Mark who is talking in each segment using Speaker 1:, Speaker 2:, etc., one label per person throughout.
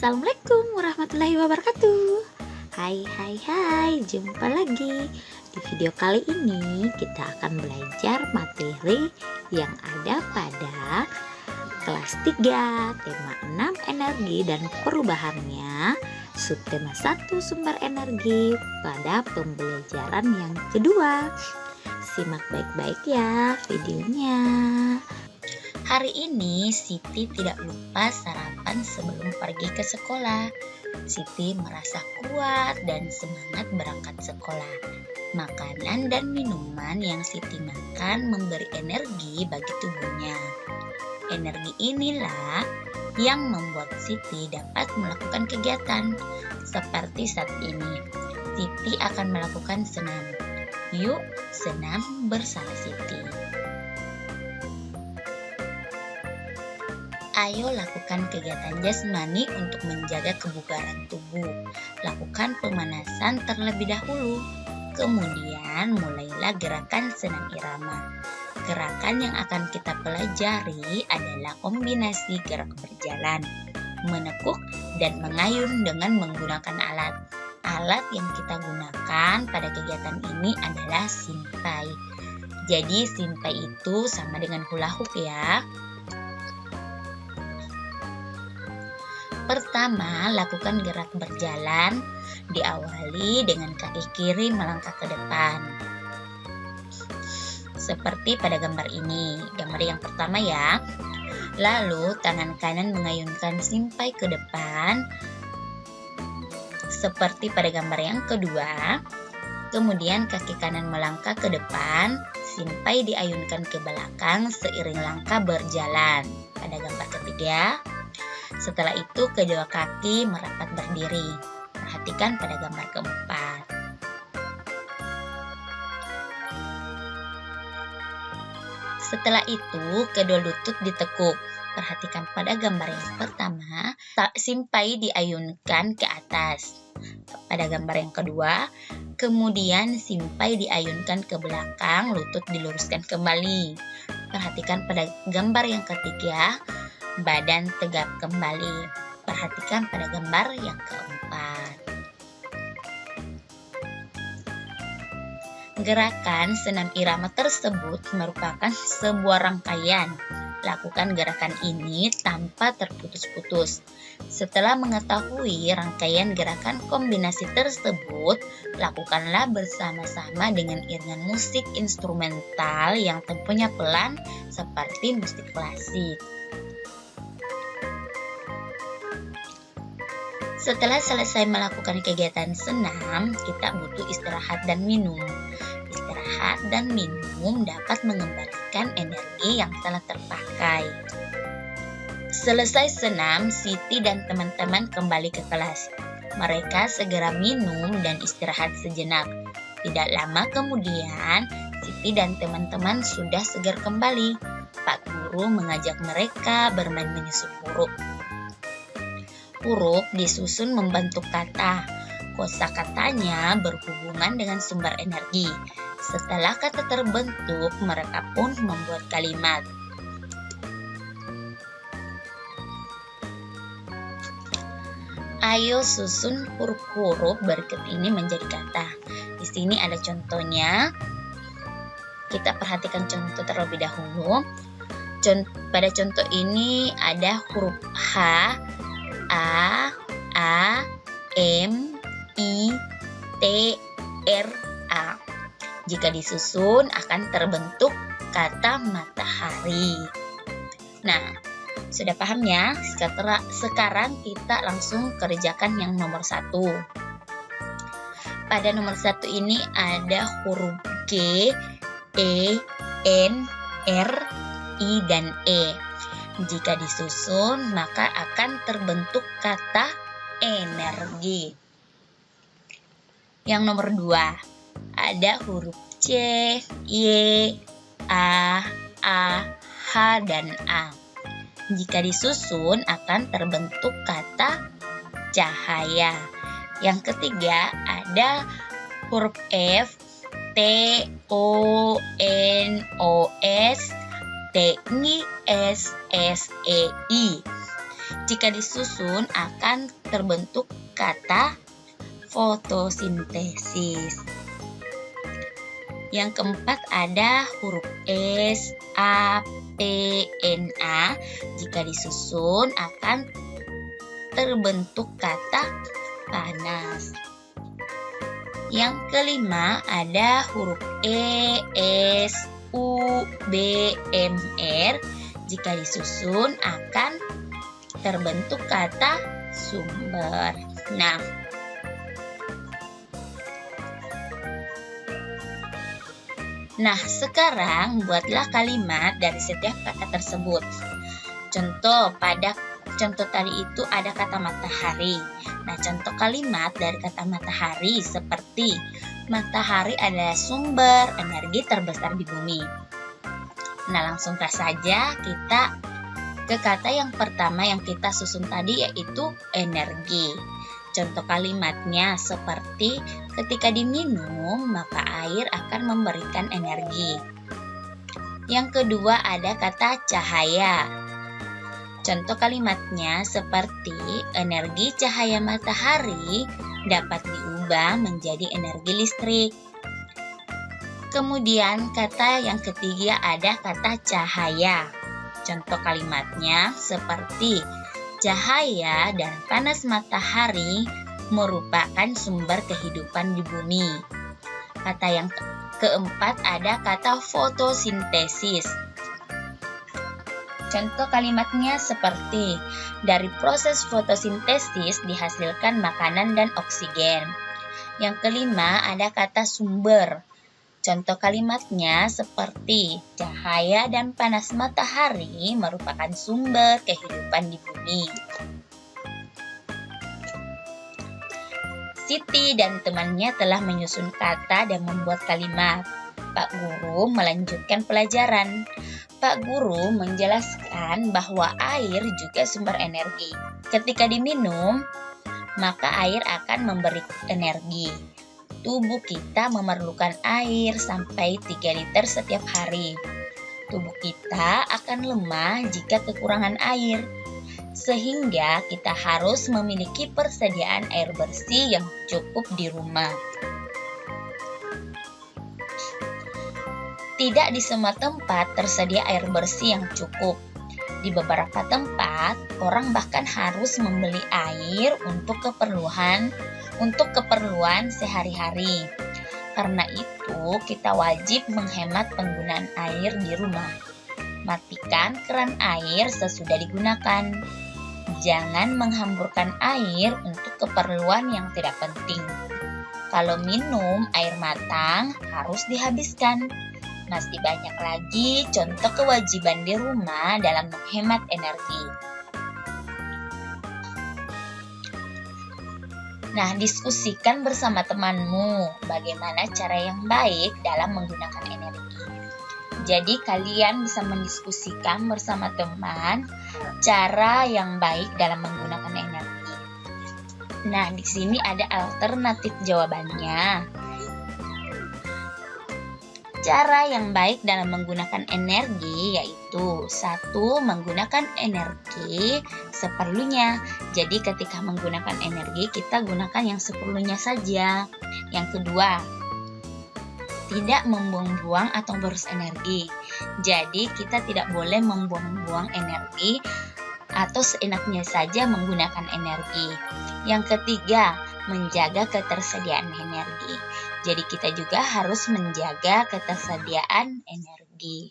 Speaker 1: Assalamualaikum warahmatullahi wabarakatuh. Hai, jumpa lagi. Di video kali ini kita akan belajar materi yang ada pada kelas 3, tema 6 energi dan perubahannya, subtema 1 sumber energi pada pembelajaran yang kedua. Simak baik-baik ya videonya. Hari ini Siti tidak lupa sarapan sebelum pergi ke sekolah. Siti merasa kuat dan semangat berangkat sekolah. Makanan dan minuman yang Siti makan memberi energi bagi tubuhnya. Energi inilah yang membuat Siti dapat melakukan kegiatan. Seperti saat ini, Siti akan melakukan senam. Yuk, senam bersama Siti. Ayo lakukan kegiatan jasmani untuk menjaga kebugaran tubuh. Lakukan pemanasan terlebih dahulu. Kemudian mulailah gerakan senam irama. Gerakan yang akan kita pelajari adalah kombinasi gerak berjalan, menekuk, dan mengayun dengan menggunakan alat. Alat yang kita gunakan pada kegiatan ini adalah sintai. Jadi sintai itu sama dengan hula hoop ya. Pertama, lakukan gerak berjalan, diawali dengan kaki kiri melangkah ke depan. Seperti pada gambar ini, gambar yang pertama ya. Lalu, tangan kanan mengayunkan simpai ke depan, seperti pada gambar yang kedua. Kemudian kaki kanan melangkah ke depan, simpai diayunkan ke belakang seiring langkah berjalan. Pada gambar ketiga. Setelah itu kedua kaki merapat berdiri. Perhatikan pada gambar keempat. Setelah itu kedua lutut ditekuk. Perhatikan pada gambar yang pertama, simpai diayunkan ke atas. Pada gambar yang kedua, kemudian simpai diayunkan ke belakang, lutut diluruskan kembali. Perhatikan pada gambar yang ketiga, badan tegap kembali. Perhatikan pada gambar yang keempat. Gerakan senam irama tersebut merupakan sebuah rangkaian. Lakukan gerakan ini tanpa terputus-putus. Setelah mengetahui rangkaian gerakan kombinasi tersebut, lakukanlah bersama-sama dengan iringan musik instrumental yang temponya pelan seperti musik klasik. Setelah selesai melakukan kegiatan senam, kita butuh istirahat dan minum. Istirahat dan minum dapat mengembalikan energi yang telah terpakai. Selesai senam, Siti dan teman-teman kembali ke kelas. Mereka segera minum dan istirahat sejenak. Tidak lama kemudian, Siti dan teman-teman sudah segar kembali. Pak Guru mengajak mereka bermain menyusun huruf. Huruf disusun membentuk kata. Kosakatanya berhubungan dengan sumber energi. Setelah kata terbentuk, mereka pun membuat kalimat. Ayo susun huruf-huruf berikut ini menjadi kata. Di sini ada contohnya. Kita perhatikan contoh terlebih dahulu. Pada contoh ini ada huruf H, A, M, I, T, R, A. Jika disusun akan terbentuk kata matahari. Nah, sudah paham ya? Sekarang kita langsung kerjakan yang nomor 1. Pada nomor 1 ini ada huruf G, E, N, R, I, dan E. Jika disusun, maka akan terbentuk kata energi. Yang nomor 2, ada huruf C, Y, A, H, dan A. Jika disusun, akan terbentuk kata
Speaker 2: cahaya. Yang ketiga ada huruf F, T, O, N, O, S, T, N, S, S, E, I. Jika disusun akan terbentuk kata fotosintesis. Yang keempat ada huruf S, A, P, N, A. Jika disusun akan terbentuk kata panas. Yang kelima ada huruf E, S, U, B, M, R. Jika disusun akan terbentuk kata sumber. Nah, sekarang buatlah kalimat dari setiap kata tersebut. Contoh tadi itu ada kata matahari. Nah, contoh kalimat dari kata matahari seperti matahari adalah sumber energi terbesar di bumi. Nah, langsung saja kita ke kata yang pertama yang kita susun tadi, yaitu energi. Contoh kalimatnya seperti ketika diminum maka air akan memberikan energi. Yang kedua ada kata cahaya. Contoh kalimatnya seperti energi cahaya matahari dapat diubah menjadi energi listrik. Kemudian kata yang ketiga ada kata cahaya. Contoh kalimatnya seperti cahaya dan panas matahari merupakan sumber kehidupan di bumi. Kata yang keempat ada kata fotosintesis. Contoh kalimatnya seperti dari proses fotosintesis dihasilkan makanan dan oksigen. Yang kelima ada kata sumber. Contoh kalimatnya seperti cahaya dan panas matahari merupakan sumber kehidupan di bumi. Siti dan temannya telah menyusun kata dan membuat kalimat. Pak Guru melanjutkan pelajaran. Pak Guru menjelaskan bahwa air juga sumber energi. Ketika diminum, maka air akan memberi energi. Tubuh kita memerlukan air sampai 3 liter setiap hari. Tubuh kita akan lemah jika kekurangan air. Sehingga kita harus memiliki persediaan air bersih yang cukup di rumah. Tidak di semua tempat tersedia air bersih yang cukup. Di beberapa tempat, orang bahkan harus membeli air untuk keperluan sehari-hari. Karena itu, kita wajib menghemat penggunaan air di rumah. Matikan keran air sesudah digunakan. Jangan menghamburkan air untuk keperluan yang tidak penting. Kalau minum air matang, harus dihabiskan. Masih banyak lagi contoh kewajiban di rumah dalam menghemat energi. Nah, diskusikan bersama temanmu bagaimana cara yang baik dalam menggunakan energi. Jadi kalian bisa mendiskusikan bersama teman cara yang baik dalam menggunakan energi. Nah, di sini ada alternatif jawabannya. Cara yang baik dalam menggunakan energi yaitu 1. Menggunakan energi seperlunya. Jadi ketika menggunakan energi kita gunakan yang seperlunya saja. Yang kedua, tidak membuang-buang atau boros energi. Jadi kita tidak boleh membuang-buang energi atau seenaknya saja menggunakan energi. Yang ketiga, menjaga ketersediaan energi. Jadi kita juga harus menjaga ketersediaan energi.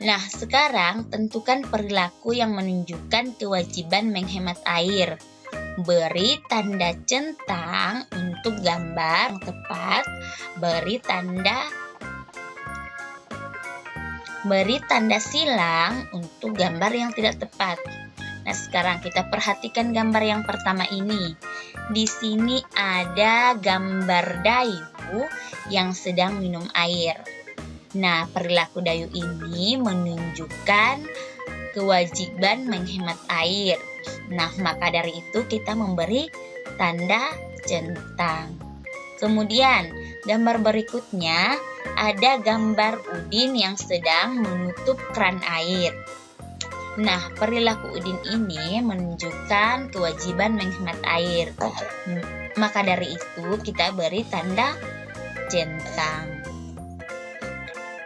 Speaker 2: Nah, sekarang tentukan perilaku yang menunjukkan kewajiban menghemat air. Beri tanda centang untuk gambar yang tepat. Beri tanda silang untuk gambar yang tidak tepat. Nah, sekarang kita perhatikan gambar yang pertama ini. Di sini ada gambar Dayu yang sedang minum air. Nah, perilaku Dayu ini menunjukkan kewajiban menghemat air. Nah, maka dari itu kita memberi tanda centang. Kemudian, gambar berikutnya ada gambar Udin yang sedang menutup keran air. Nah, perilaku Udin ini menunjukkan kewajiban menghemat air. Maka dari itu kita beri tanda centang.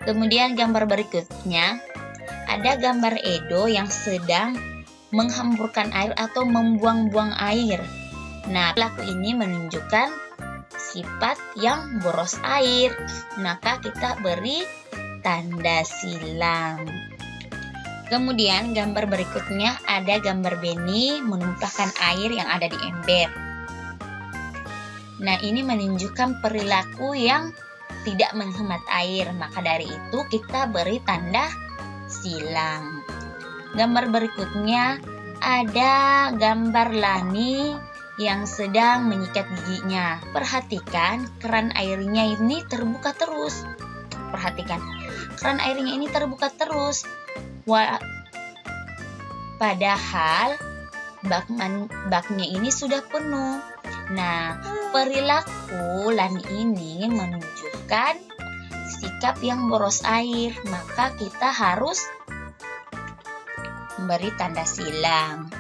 Speaker 2: Kemudian gambar berikutnya ada gambar Edo yang sedang menghamburkan air atau membuang-buang air. Nah, perilaku ini menunjukkan sifat yang boros air. Maka kita beri tanda silang. Kemudian gambar berikutnya ada gambar Beni menumpahkan air yang ada di ember. Nah, ini menunjukkan perilaku yang tidak menghemat air. Maka dari itu kita beri tanda silang. Gambar berikutnya ada gambar Lani yang sedang menyikat giginya. Perhatikan keran airnya ini terbuka terus. Perhatikan, keran airnya ini terbuka terus. Padahal baknya ini sudah penuh. Nah, perilaku Lani ini menunjukkan sikap yang boros air. Maka kita harus memberi tanda silang.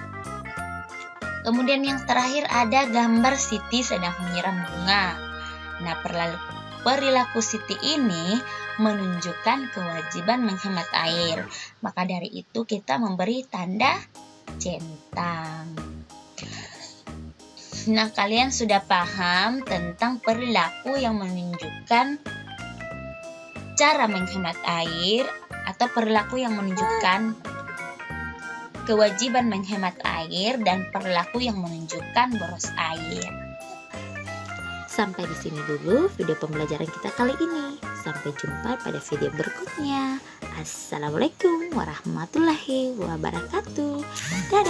Speaker 2: Kemudian yang terakhir ada gambar Siti sedang menyiram bunga. Nah, perilaku Siti ini menunjukkan kewajiban menghemat air. Maka dari itu kita memberi tanda centang. Nah, kalian sudah paham tentang perilaku yang menunjukkan cara menghemat air atau perilaku yang menunjukkan kewajiban menghemat air dan perilaku yang menunjukkan boros air.
Speaker 1: Sampai di sini dulu video pembelajaran kita kali ini. Sampai jumpa pada video berikutnya. Assalamualaikum warahmatullahi wabarakatuh. Dadah.